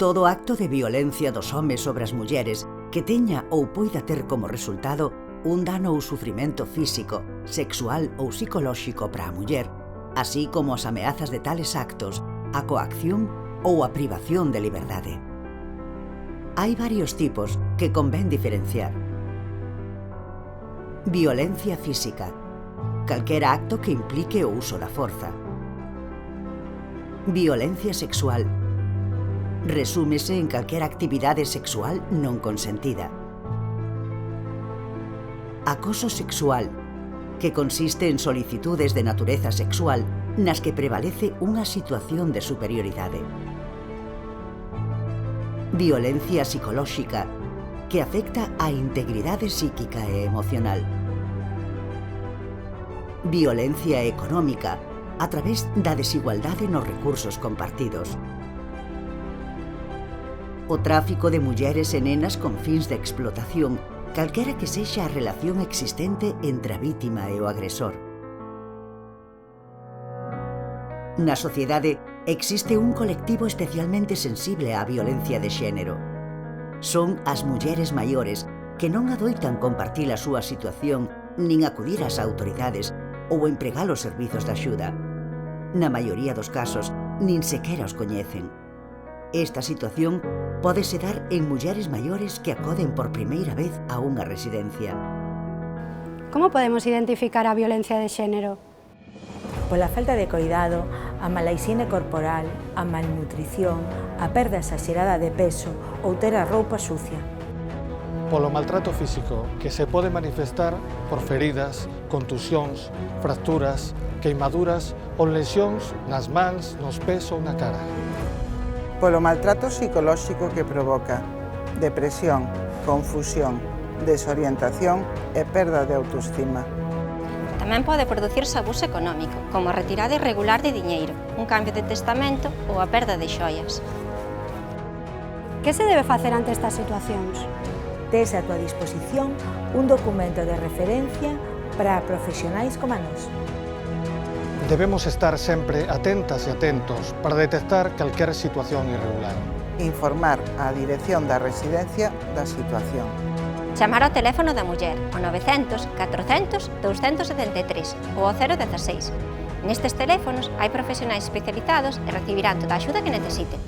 Todo acto de violencia dos homes sobre as mulleres que teña ou poida ter como resultado un dano ou sufrimento físico, sexual ou psicolóxico para a muller, así como as ameazas de tales actos, a coacción ou a privación de liberdade. Hai varios tipos que convén diferenciar. Violencia física. Calquera acto que implique o uso da forza. Violencia sexual. Resúmese en calquera actividade sexual non consentida. Acoso sexual, que consiste en solicitudes de natureza sexual nas que prevalece unha situación de superioridade. Violencia psicolóxica, que afecta a integridade psíquica e emocional. Violencia económica, a través da desigualdade nos recursos compartidos. O tráfico de mulleres e nenas con fins de explotación, calquera que sexa a relación existente entre a vítima e o agresor. Na sociedade existe un colectivo especialmente sensible á violencia de xénero. Son as mulleres maiores que non adoitan compartir a súa situación nin acudir ás autoridades ou empregar os servizos de axuda. Na maioría dos casos, nin sequera os coñecen. Esta situación pódese dar en mulleres maiores que acoden por primeira vez a unha residencia. Como podemos identificar a violencia de xénero? Pola falta de coidado, a mala hixiene corporal, a malnutrición, a perda exagerada de peso ou ter a roupa sucia. Polo maltrato físico, que se pode manifestar por feridas, contusións, fracturas, queimaduras ou lesións nas mans, nos pés ou na cara. Polo maltrato psicolóxico que provoca depresión, confusión, desorientación e perda de autoestima. Tamén pode producirse abuso económico, como a retirada irregular de diñeiro, un cambio de testamento ou a perda de xoias. Que se debe facer ante estas situacións? Tes a túa disposición un documento de referencia para profesionais como nós. Debemos estar sempre atentas e atentos para detectar calquera situación irregular. Informar á dirección da residencia da situación. Chamar ao teléfono da muller, o 900 400 273 ou ao 016. Nestes teléfonos hai profesionais especializados e recibirán toda a axuda que necesiten.